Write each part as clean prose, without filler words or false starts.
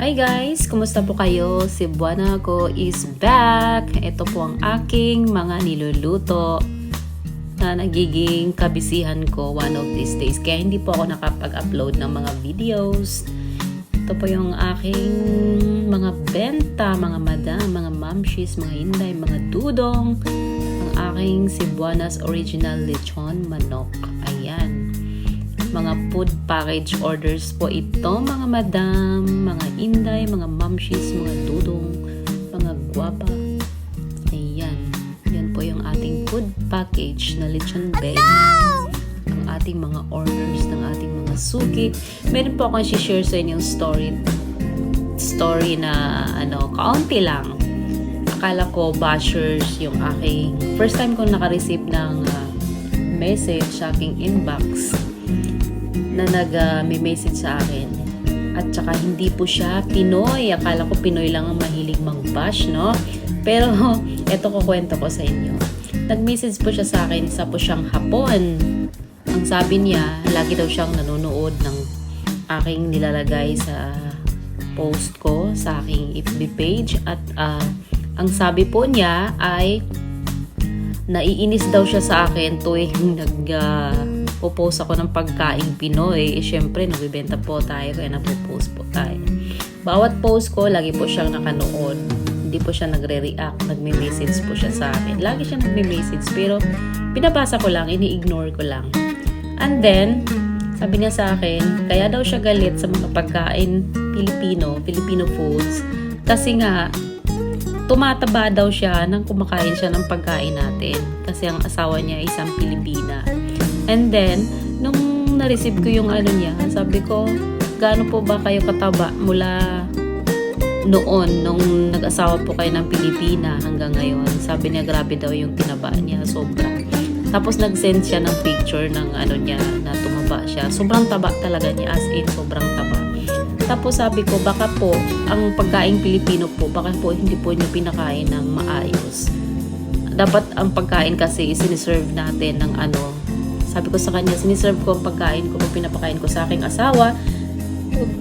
Hi guys! Kumusta po kayo? Si Buwana ko is back! Ito po ang aking mga niluluto na nagiging kabisihan ko one of these days. Kaya hindi po ako nakapag-upload ng mga videos. Ito po yung aking mga benta, mga madam, mga mamshis, mga hinday, mga dudong. Ang aking Cebuanas Original Lechon Manok. Ayan. Mga food package orders po ito, mga madam, mga inday, mga mamshis, mga dudong, mga gwapa. Ayan. Yan po yung ating food package na lechon belly. Ang ating mga orders ng ating mga suki. Meron po akong share sa inyong story na kaunti lang. Akala ko bashers yung aking first time ko naka-receive ng message sa aking inbox na may message sa akin. At saka hindi po siya Pinoy. Akala ko Pinoy lang ang mahilig mag-bash, no? Pero eto ko kwento ko sa inyo. Nag-message po siya sa akin, isa po siyang Hapon. Ang sabi niya, lagi daw siyang nanonood ng aking nilalagay sa post ko sa aking FB page. At ang sabi po niya ay naiinis daw siya sa akin tuwing post ako ng pagkain Pinoy. Syempre, nagbibenta po tayo kaya nagpo-post po tayo. Bawat post ko, lagi po siyang nakanood. Hindi po siya nagre-react, nagme-message po siya sa akin. Lagi siya nagme-message pero pinabasa ko lang, ini-ignore ko lang. And then, sabi niya sa akin, kaya daw siya galit sa mga pagkain Filipino foods. Kasi nga, tumataba daw siya nang kumakain siya ng pagkain natin. Kasi ang asawa niya ay isang Pilipina. And then, nung na-receive ko yung niya, sabi ko, gaano po ba kayo kataba mula noon, nung nag-asawa po kayo ng Pilipina hanggang ngayon? Sabi niya, grabe daw yung tinaba niya, sobra. Tapos nag-send siya ng picture ng niya, na tumaba siya. Sobrang taba talaga niya, as in, sobrang taba. Tapos sabi ko, baka po, ang pagkain Pilipino po, baka po hindi po niyo pinakain ng maayos. Dapat ang pagkain kasi siniserve natin ng sabi ko sa kanya, siniserve ko ang pagkain ko, pinapakain ko sa aking asawa.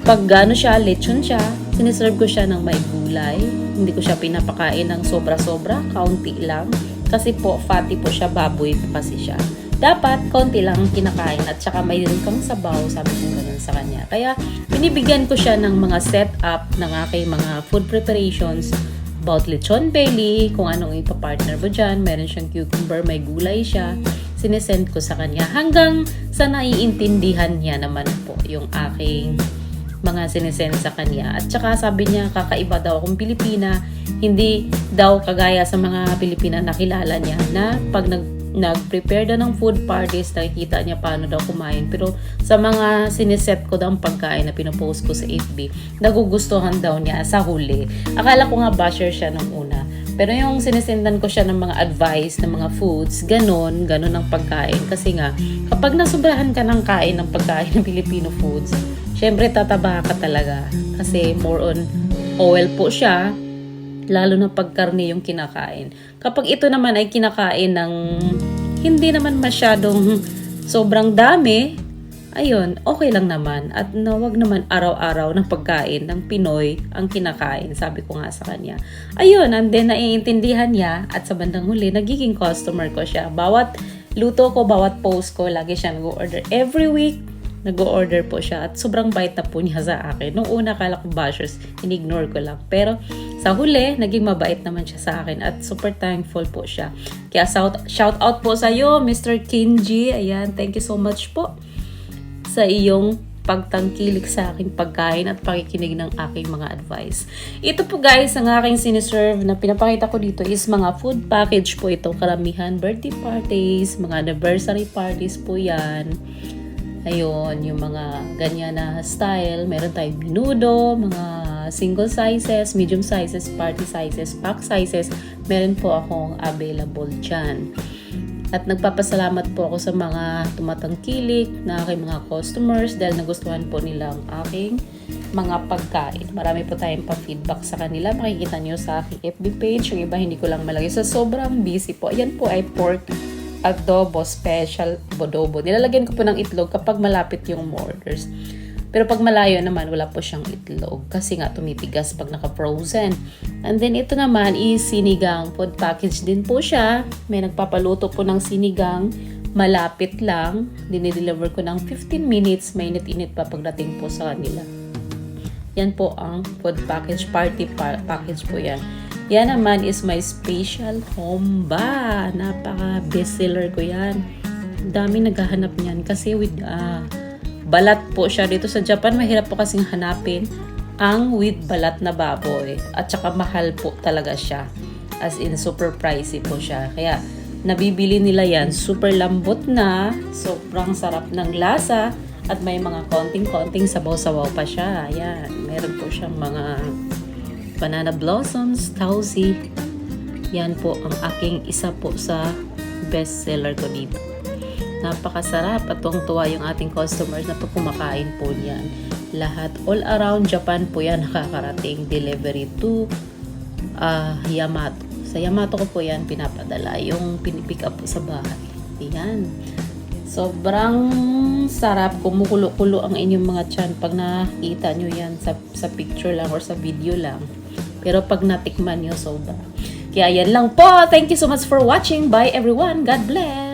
Pag siya, lechon siya, siniserve ko siya ng may gulay. Hindi ko siya pinapakain ng sobra-sobra, kaunti lang. Kasi po, fatty po siya, baboy po kasi siya. Dapat, konti lang ang kinakain at saka may kang sabaw, sabi ko ganun sa kanya. Kaya, binibigyan ko siya ng mga setup ng aking mga food preparations about lechon belly, kung anong ipapartner mo dyan. Meron siyang cucumber, may gulay siya. Sinesend ko sa kanya hanggang sa naiintindihan niya naman po yung aking mga sinesend sa kanya. At saka sabi niya, kakaiba daw akong Pilipina, hindi daw kagaya sa mga Pilipina na kilala niya na pag nag-prepare daw ng food parties, nakikita niya paano daw kumain. Pero sa mga sineset ko daw ang pagkain na pinopost ko sa FB, nagugustuhan daw niya sa huli. Akala ko nga basher siya nung una. Pero yung sinisendan ko siya ng mga advice, ng mga foods, ganun ang pagkain. Kasi nga, kapag nasubrahan ka ng kain ng pagkain ng Filipino foods, syempre tataba ka talaga. Kasi more on oil po siya, lalo na pagkarne yung kinakain. Kapag ito naman ay kinakain ng hindi naman masyadong sobrang dami, ayun, okay lang naman. At wag naman araw-araw ng pagkain ng Pinoy ang kinakain, sabi ko nga sa kanya. Ayun, and then naiintindihan niya at sa bandang huli, nagiging customer ko siya. Bawat luto ko, bawat post ko, lagi siya nag-order. Every week, nag-order po siya at sobrang bait na po niya sa akin. Nung una, kala ko bashers, in-ignore ko lang. Pero sa huli, naging mabait naman siya sa akin at super thankful po siya. Kaya shout out po sa iyo, Mr. Kinji. Ayan, thank you so much po sa iyong pagtangkilik sa aking pagkain at pakikinig ng aking mga advice. Ito po guys, ang aking siniserve na pinapakita ko dito is mga food package po ito. Karamihan, birthday parties, mga anniversary parties po yan. Ayun, yung mga ganyan na style. Meron tayong menudo, mga single sizes, medium sizes, party sizes, pack sizes. Meron po akong available dyan. At nagpapasalamat po ako sa mga tumatangkilik na aking mga customers dahil nagustuhan po nila ang aking mga pagkain. Marami po tayong pa-feedback sa kanila. Makikita nyo sa aking FB page. Yung iba hindi ko lang malagay. Sa sobrang busy po. Ayan po ay pork adobo, special adobo. Nilalagyan ko po ng itlog kapag malapit yung orders. Pero pag malayo naman, wala po siyang itlog kasi nga tumipigas pag naka-frozen. And then ito naman is sinigang food package din po siya. May nagpapaluto po ng sinigang. Malapit lang. Dinideliver ko ng 15 minutes. Mainit-init pa pagdating po sa kanila. Yan po ang food package. Party package po yan. Yan naman is my special homba. Napaka bestseller ko yan. Dami naghahanap niyan kasi with balat po siya. Dito sa Japan, mahirap po kasing hanapin ang with balat na baboy. At saka mahal po talaga siya. As in, super pricey po siya. Kaya, nabibili nila yan. Super lambot na. Sobrang sarap ng lasa. At may mga konting-konting sabaw-sabaw pa siya. Ayan. Meron po siyang mga banana blossoms, tausi. Yan po ang aking isa po sa best seller ko dito. Napakasarap at tuwang-tuwa yung ating customers na pag kumakain po niyan. Lahat, all around Japan po yan nakakarating. Delivery to Yamato. Sa Yamato ko po yan pinapadala. Yung pinipick up po sa bahay. Ayan. Sobrang sarap. Kumukulo-kulo ang inyong mga tiyan pag nakita nyo yan sa picture lang or sa video lang. Pero pag natikman nyo, sobra. Kaya yan lang po. Thank you so much for watching. Bye everyone. God bless.